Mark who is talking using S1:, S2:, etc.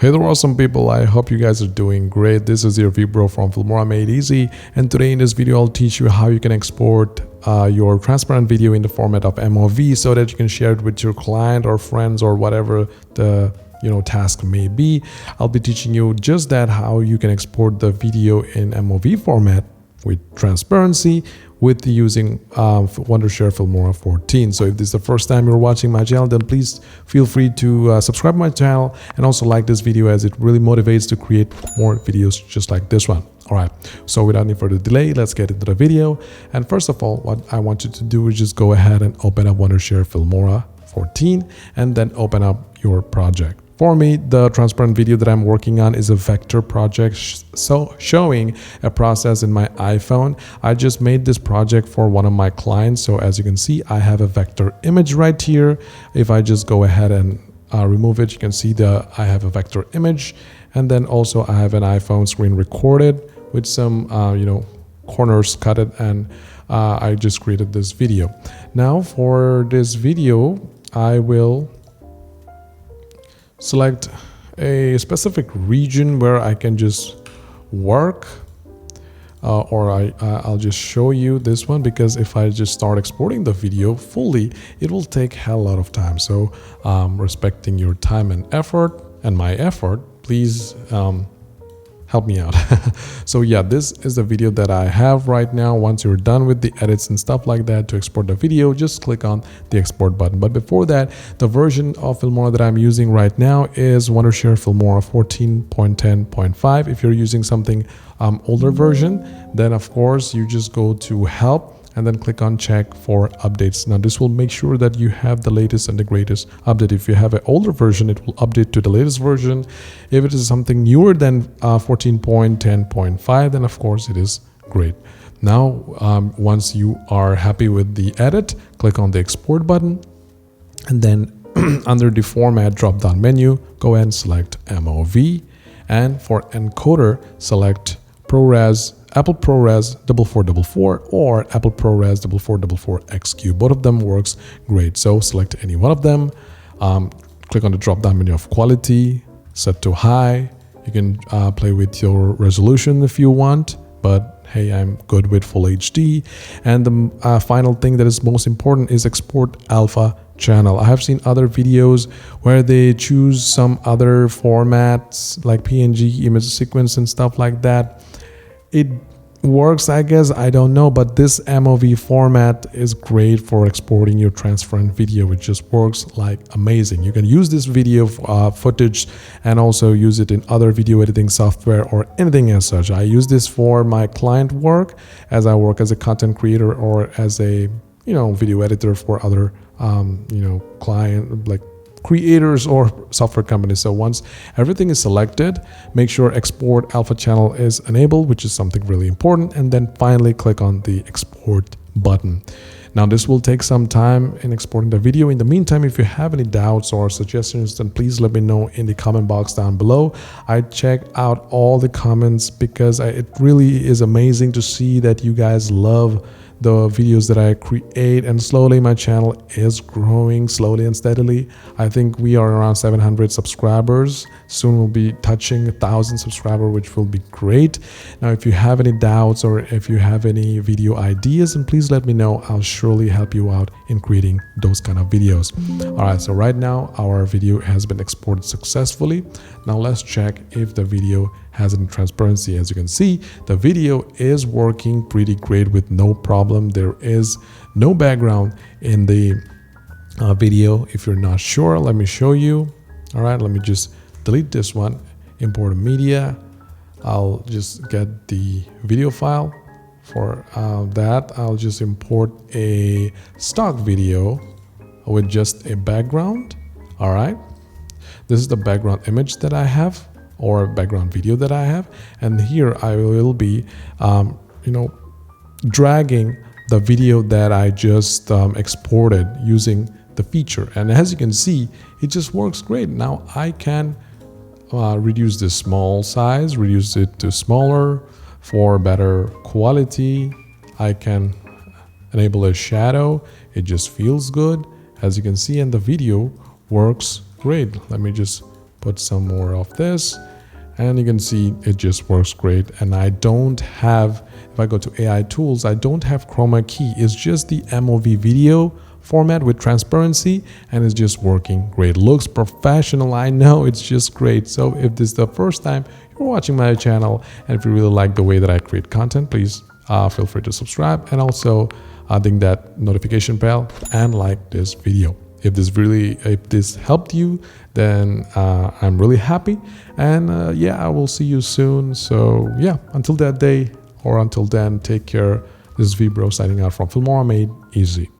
S1: Hey there, awesome people. I hope you guys are doing great. This is your Vibro from Filmora Made Easy, and today in this video I'll teach you how you can export your transparent video in the format of MOV so that you can share it with your client or friends or whatever the task may be. I'll be teaching you just that, how you can export the video in MOV format with transparency with using Wondershare Filmora 14. So if this is the first time you're watching my channel, then please feel free to subscribe to my channel and also like this video, as it really motivates to create more videos just like this one. All right, so without any further delay, let's get into the video. And first of all, what I want you to do is just go ahead and open up Wondershare Filmora 14 and then open up your project. For me, the transparent video that I'm working on is a vector project, so showing a process in my iPhone. I just made this project for one of my clients. So as you can see, I have a vector image right here. If I just go ahead and remove it, you can see I have a vector image. And then also I have an iPhone screen recorded with some, corners cut it, and I just created this video. Now for this video, I will select a specific region where I can just work, I'll just show you this one, because if I just start exporting the video fully, it will take a lot of time. So respecting your time and effort and my effort, please help me out. So yeah, this is the video that I have right now. Once you're done with the edits and stuff like that to export the video, just click on the export button. But before that, the version of Filmora that I'm using right now is Wondershare Filmora 14.10.5. If you're using something older version, then of course you just go to help and then click on check for updates. Now this will make sure that you have the latest and the greatest update. If you have an older version, it will update to the latest version. If it is something newer than 14.10.5, then of course it is great. Now once you are happy with the edit, click on the export button, and then under the format drop down menu, go ahead and select MOV, and for encoder select ProRes, Apple ProRes 4444 or Apple ProRes 4444XQ. Both of them works great. So select any one of them. Click on the drop down menu of quality, set to high. You can play with your resolution if you want, but hey, I'm good with full HD. And the final thing that is most important is export alpha channel. I have seen other videos where they choose some other formats like PNG, image sequence and stuff like that. It works, I guess, I don't know, but this MOV format is great for exporting your transparent video. It just works like amazing. You can use this video footage and also use it in other video editing software or anything as such. I use this for my client work, as I work as a content creator or as a video editor for other client like creators or software companies. So once everything is selected, make sure export alpha channel is enabled, which is something really important, and then finally click on the export button. Now this will take some time in exporting the video. In the meantime, if you have any doubts or suggestions, then please let me know in the comment box down below. I check out all the comments because it really is amazing to see that you guys love the videos that I create, and slowly my channel is growing slowly and steadily. I think we are around 700 subscribers. Soon we'll be touching 1,000 subscribers, which will be great. Now if you have any doubts or if you have any video ideas, then please let me know. I'll surely help you out in creating those kind of videos. All right, so right now our video has been exported successfully. Now let's check if the video has any transparency. As you can see, the video is working pretty great with no problem. There is no background in the video. If you're not sure, let me show you. All right, let me just delete this one, import media. I'll just get the video file. For that, I'll just import a stock video with just a background. All right, this is the background image that I have, or background video that I have, and here I will be dragging the video that I just exported using the feature. And as you can see, it just works great. Now I can reduce the small size, reduce it to smaller for better quality. I can enable a shadow. It just feels good, as you can see, and the video works great. Let me just put some more of this, and you can see it just works great. And I don't have, if I go to AI tools, I don't have chroma key. It's just the MOV video format with transparency, and it's just working great. Looks professional, I know, it's just great. So if this is the first time you're watching my channel, and if you really like the way that I create content, please feel free to subscribe, and also ding that notification bell and like this video. If this helped you, then I'm really happy. And yeah, I will see you soon. So yeah, until that day, or until then, take care. This is Vibro signing out from Filmora Made Easy.